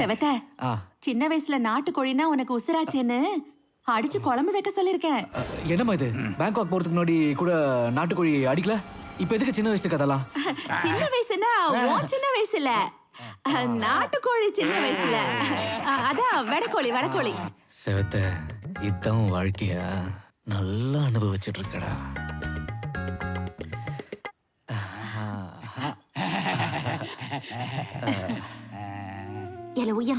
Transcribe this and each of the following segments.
செவத்த சின்ன வயசுல நாட்டுக்கோழினா உனக்கு உசுராச்சேன்னு அடிச்சு குழம்பு வைக்க சொல்லிருக்கேன். என்னம்மா இது? பேங்காக் போறதுக்கு முன்னாடி கூட நாட்டுக்கோழி அடிக்கல, இப்ப எதுக்கு சின்ன வயசு கதெல்லாம்? சின்ன வயசுனா சின்ன வயசுல நாட்டுக்கோழி சின்ன வயசுல அதான் வெடக்கோழி. செவத்த, இதான் வாழ்க்கையா? நல்லா அனுபவிச்சுட்டு இருக்கடா. உய்யா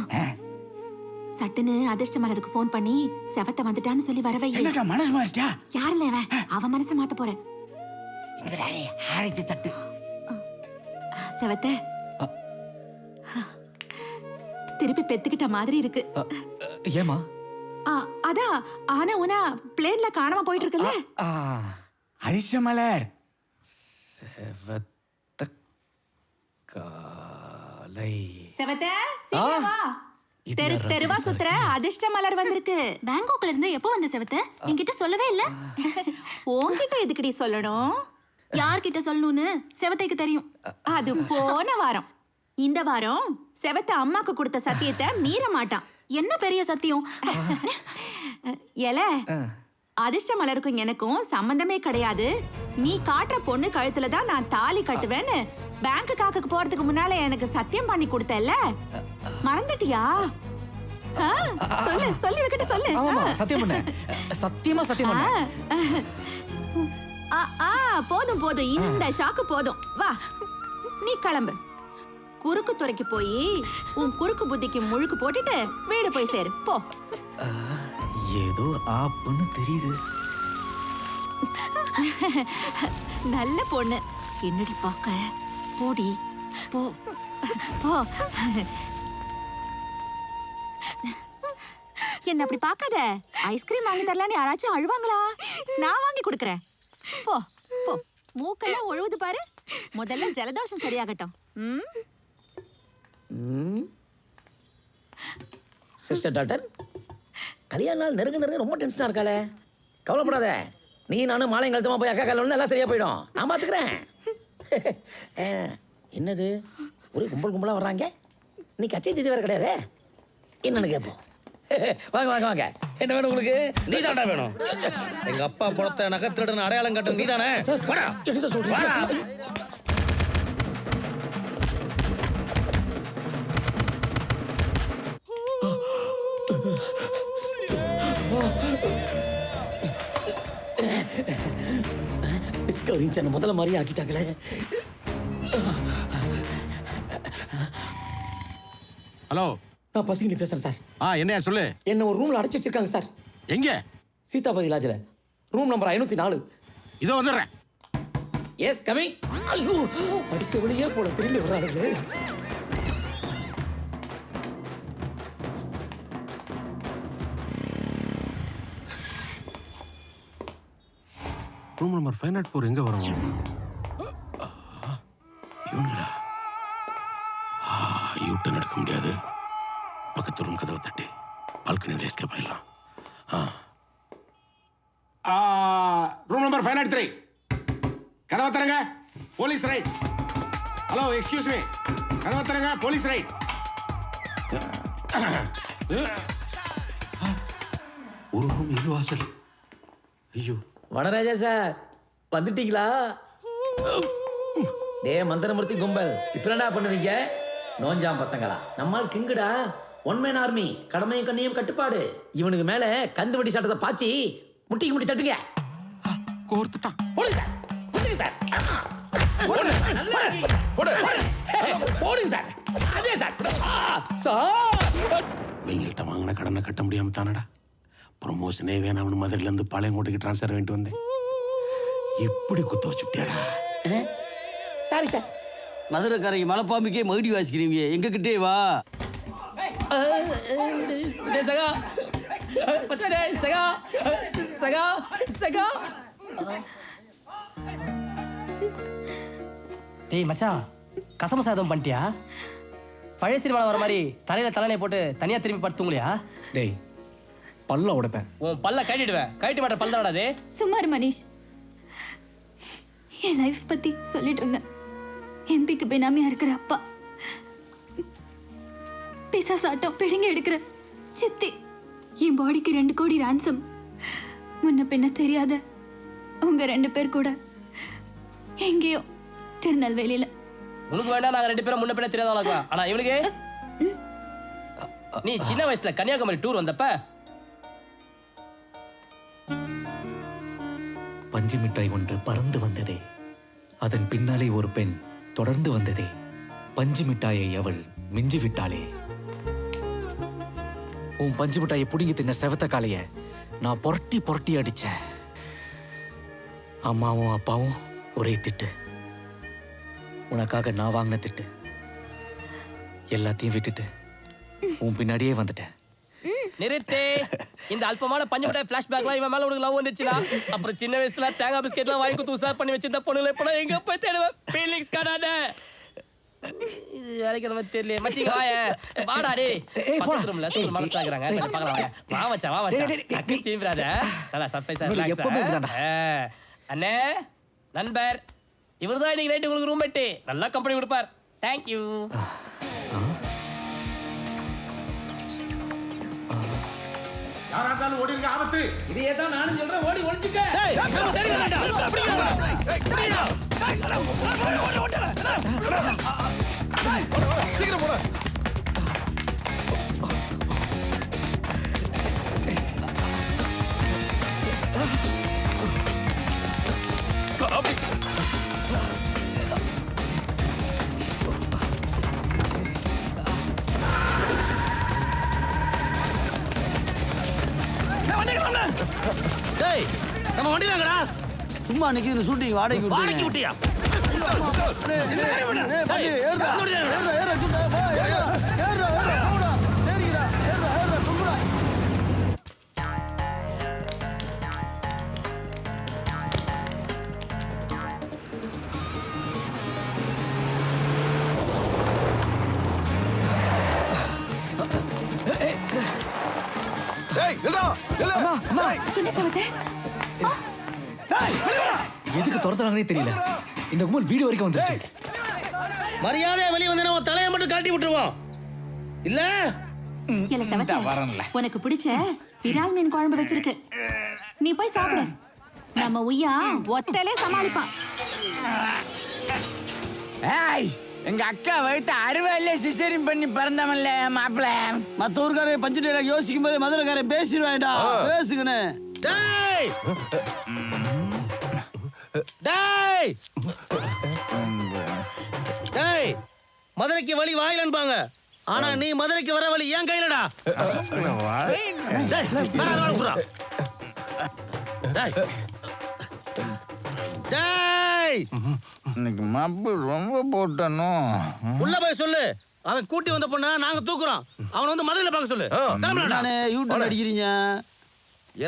சட்டுன்னு அதிர்ஷ்ட மலருக்கு போன் பண்ணி செவத்த வந்துட்டான்னு சொல்லி வரவை. மனசு மாறிட்டா? யாருல அவ மனசை மாத்த போறேன். தட்டு செவத்த திருப்பி பெத்துக்கிட்ட மாதிரி இருக்கு. ஏமா? அதான் ஆனா உனா பிளேன்ல காணாம போயிட்டு இருக்குல்ல. அதிர்ஷ்ட மலர் செவத்த காலை. செவத்த சீக்கிரம் வா. தெருவா சுத்துற அதிர்ஷ்ட மலர் வந்திருக்கு. பேங்காக்ல இருந்து எப்போ வந்த செவத்த? என்கிட்ட சொல்லவே இல்ல. உன்கிட்ட எதுக்குடி சொல்லணும்? யார்கிட்ட சொல்லணும்னு செவத்தைக்கு தெரியும். அது போன வாரம். இந்த வாரம் செவத்த அம்மாக்கு கொடுத்த சத்தியத்தை மீற மாட்டான். என்ன பெரிய சத்தியம்? அதிர்ஷ்ட மலருக்கும் எனக்கும் சம்பந்தமே கிடையாது. நீ காட்டுற பொண்ணு கழுத்துல தான் நான் தாலி கட்டுவேன்னு பேங்க் காக்குக்கு போறதுக்கு முன்னால எனக்கு சத்தியம் பண்ணி கொடுத்தல்ல, மறந்துட்டியா? சொல்லி வைக்கிட்ட சொல்லு. சத்தியம் பண்ண. சத்தியமா சத்தியம் பண்ண. போதும் இந்த ஷாக்கு போதும். வா நீ கிளம்பு. குறுக்கு துறைக்கு போய் உன் குறுக்கு புத்திக்கு முழுக்கு போட்டுட்டு வீடு போய் சேரு போ. ஏதோ ஆப்புன்னு தெரியுது. நல்ல பொண்ணு. என்னடி பாக்க? போடி போ போ. என்ன அப்படி பாக்காத. ஐஸ்கிரீம் வாங்கி தரலான்னு யாராச்சும் அழுவாங்களா? நான் வாங்கி கொடுக்கறேன். போ போ. மூக்கெல்லாம் ஒழுவுது பாரு. முதல்ல ஜலதோஷம் சரியாகட்டும். சிஸ்டர் டாக்டர், கல்யாண நாள் நெருங்க ரொம்ப டென்ஷனா இருக்காளே. கவலைப்படாத, நீ நானும் மாலையங்காலத்தமா போய் அக்கா கால எல்லாம் சரியா போயிடும். நான் பாத்துக்கிறேன். என்னது ஒரு கும்பலா வர்றாங்க? நீ கச்சை தீதி வேற கிடையாது. என்னன்னு கேட்போம். வாங்க. என்ன வேணும் உங்களுக்கு? நீ தாண்டா வேணும். எங்க அப்பா புறத்த நகத்திரடன் அடையாளம் கட்டும் நீ தானே? என்ன சொல்றீங்க? டிஸ்கவரி சேனல் முதல்ல மாதிரி ஆக்கிட்டாங்களே. ஹலோ, நான் பசிங்க பேசுறேன் சார். என்னையா சொல்லு. என்ன ஒரு ரூம்ல அடைச்சு வச்சிருக்காங்க சார். எங்க? சீதாபதி லாட்ஜ்ல ரூம் நம்பர் 504. இதோ வந்துடுறேன். Yes coming. ஐயோ, அடிச்ச வழியே போல திரும்பி வர்றாங்களே. ரூம் நம்பர் 504 எங்க வரும்? இவனுங்களா? யூட்டன் எடுக்க முடியாது. பக்கத்து ரூம் கதவை தட்டி பால்கனியில் எஸ்கேப் ஆயிடலாம். Room number 503. கதவை தரங்க. Police right. Hello, excuse me. கதவை தரங்க. Police right. ஒரு ரூம் இது வாசல். ஐயோ, வனராஜா சார் வந்துட்டீங்களா? டே மந்திரமூர்த்தி கும்பல், இப்ப என்ன பண்ணுவீங்க? நோஞ்சாம் பசங்களா? நம்மால் கிங்குடா. One man army. கடமையும் கண்ணையும் கட்டுப்பாடு. இவனுக்கு மேல கந்துவடி சட்டத்தை பாச்சி முட்டிக்கு முட்டி தட்டுங்க. கோர்த்துட்டான். போடுங்க சார். போடுங்க சார். அதே சார். இவங்கள்ட்ட வாங்கின கடனை கட்ட முடியாம தானடா ப்ரொமோஷனே வேணாம்னு மதுரையில இருந்து பாளையங்கோட்டைக்கு டிரான்ஸ்ஃபர் பண்ணிட்டு வந்தேன். எப்படி குத்த வச்சுட்டியாடா? Sorry sir. மதுரைக்காரங்க மலைப்பாம்பிக்கே மகுடி வாசிக்கிறீங்க, எங்க கிட்டே வா. டேய் மச்சான், கசம சாதம் பண்ணிட்டியா? பழைய சினிமாவில் வர மாதிரி தலையில தலையை போட்டு தனியா திரும்பி படுத்துங்களையா? டேய், பல்ல உடைப்பேன். உன் பல்ல கட்டிடுவேன். கட்டி மாட்ட பல் தானே. சுமார் மனிஷ், என் லைஃப் பத்தி சொல்லிட்டு இருந்தேன். எம்பிக்கு பினாமியா இருக்கிற அப்பா பிசாசாட்டம் பிடுங்க எடுக்கிற சித்தி. என் பாடிக்கு 2 கோடி ransom. முன்ன பின்ன தெரியாத உங்க 2 பேர் கூட எங்கேயோ திருநெல்வேலியில. உனக்கு வேண்டாம், நாங்க 2 பேரும் முன்ன பின்ன தெரியாதவங்களா? ஆனா இவனுக்கு நீ சின்ன வயசுல கன்னியாகுமரி டூர் வந்தப்ப பஞ்சு மிட்டாய் ஒன்று பறந்து வந்ததே, அதன் பின்னாலே ஒரு பெண் தொடர்ந்து வந்ததே. பஞ்சு மிட்டாயை அவள் மிஞ்சி விட்டாளே. உன் பஞ்சு மிட்டாயை புடுங்கி தின்ன செவத்த காலைய நான் புரட்டி புரட்டி அடிச்சேன். அம்மாவும் அப்பாவும் ஒரே திட்டு. உனக்காக நான் வாங்கின திட்டு. எல்லாத்தையும் விட்டுட்டு உன் பின்னாடியே வந்துட்டேன். நிறுத்தே. இந்த அல்பமான பஞ்சு மிட்டாய் பிளாஷ்பேக்லாம் இவன் மேல உனக்கு லவ் வந்துச்சுனா, அப்புறம் சின்ன வயசுல தேங்காய் பிஸ்கெட்லாம் வாங்கி கொடுத்து உசார் பண்ணி வச்சிருந்த பொண்ணுல இப்ப எங்க போய் தேடுவேன்? ஃபீலிங்ஸ் காடானே. இது வேலைக்கு நம்ம தெரியல. மச்சிங்க வாயே. வாடா டேய். பக்கத்து ரூம்ல சூப்பர் மனசு ஆகுறாங்க. பார்க்கலாம் வாங்க. வா மச்சான், வா மச்சான். அக்கி தீம்ராத. நல்லா சர்ப்ரைஸா ரிலாக்ஸ். அண்ணே, நண்பர் இவர்தான் இன்னைக்கு நைட் உங்களுக்கு ரூம்மேட். நல்லா கம்பெனி கொடுப்பார். Thank you. யாரா இருந்தாலும் ஓடி இருக்க ஆபத்து. இதையே தான் நானும் சொல்றேன், ஓடி ஒளிஞ்சுக்க. டேய், நம்ம தேடி வரடா. சீக்கிரம் போட. டேய், நம்ம வண்டியில எங்கடா? சும்மா அன்னைக்கு இந்த ஷூட்டிங் வாடகைக்கு விட்டியா? என்ன செவத்தே? எதுக்கு துரத்துறாங்கன்னே தெரியல. இந்த கும்பல் வீடு வரைக்கும் வந்துருச்சு. மரியாதையா வெளியே வந்து உன் தலையை மட்டும் கழட்டி விட்டுருவோம். இல்ல இல்ல செவத்தே, உனக்கு பிடிச்ச விரால் மீன் குழம்பு வச்சிருக்கு, நீ போய் சாப்பிடு. நம்ம உய்யா ஒத்தலே சமாளிப்பான். ஏய், எங்க அக்கா வயிற்று அறுவையில சிசரின் பண்ணி பிறந்தவன்ல மாப்பிள்ள. மத்த ஊருக்காரன் பஞ்சு டைலாக் யோசிக்கும் போது மதுரைக்காரன் பேசிடுவான்டா. பேசுங்கன்னு. டேய் டேய் டேய், மதுரைக்கு வழி வாயிலன்பாங்க, ஆனா நீ மதுரைக்கு வர வழி என் கையிலடா. டேய், குறா. டேய் டேய், இன்னைக்கு மப்பு ரொம்ப போட்டனும். உள்ள போய் சொல்லு, அவன் கூட்டி வந்த பொண்ண நாங்க தூக்குறோம். அவனை வந்து மதுரையில பார்க்க சொல்லு. நானே யூடியூப் அடிக்கிறீங்க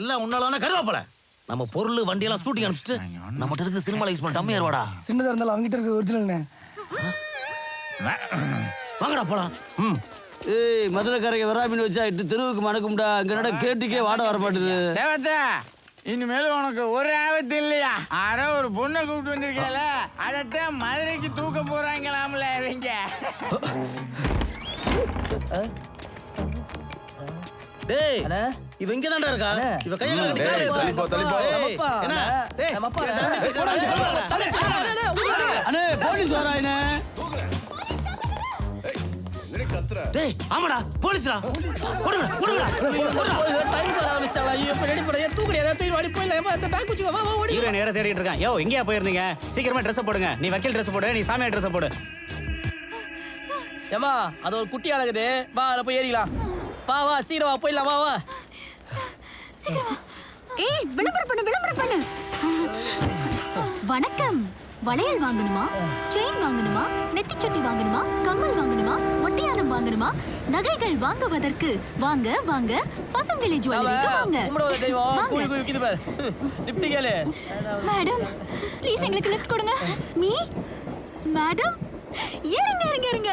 எல்லாம் உன்னால கருவாப்பல. நம்ம பொருள் வண்டி எல்லாம் ஷூட்டிங் அனுப்பிச்சிட்டு நம்மகிட்ட இருக்க சினிமால யூஸ் பண்ண டம்மியா இருவாடா. சின்னதா இருந்தாலும் அவங்கிட்ட இருக்க ஒரிஜினல்னே. வாங்கடா போலாம். ஏய், மதுரைக்காரங்க வராமின்னு வச்சா இட்டு தெருவுக்கு மணக்கும்டா. இங்க நட கேட்டுக்கே வாட வர மாட்டுது. சேவத்தா, இனிமேல் உனக்கு ஒரு ஆபத்து இல்லையா? யாரோ ஒரு பொண்ணை கூப்பிட்டு வந்திருக்கல, அதைத்தான் மதுரைக்கு தூக்க போறாங்களாம்ல இவங்க. டேய், இவ இங்க தான்டா இருக்கா? இவ கைய கட்டி என்ன? டேய், அண்ணே போலீஸ் வராயினே. டேய், ஆமாடா போலீஸ்டா. ஓடுடா ஓடுடா. டைம் வர ஆரம்பிச்சாளா? இப்ப ரெடி பண்ணி தூக்குறியா? தூக்கி வாடி போயில. அந்த பேக் குச்சி வா வா ஓடி. நேரா தேடிட்டு இருக்கான். யோ, எங்கயா போயிருந்தீங்க? சீக்கிரமா Dress போடுங்க. நீ வக்கீல் Dress போடு, நீ சாமியார் Dress போடு. ஏமா, அது ஒரு குட்டி அழகுது. வா, அத போய் ஏறிக்கலாம். வா வா, சீக்கிரம் வா, போயிடலாம். வா வா சீக்கிரம் வா. ஏய், விளம்பரம் பண்ணு. வணக்கம். வளையல் வாங்கணுமா, செயின் வாங்கணுமா, நெத்திச்சுட்டி வாங்கணுமா, கம்மல் வாங்கணுமா, ஒட்டியானம் வாங்கணுமா, நகைகள் வாங்குவதற்கு வாங்க வாங்க பசங்களி ஜுவல்லரிக்கு வாங்க. கும்பிடுவத தெய்வம் கூவி கூவி விக்குது பாரு. லிஃப்ட் கேளு. மேடம், ப்ளீஸ் எங்களுக்கு லிஃப்ட் கொடுங்க. மீ மேடம், இறங்க.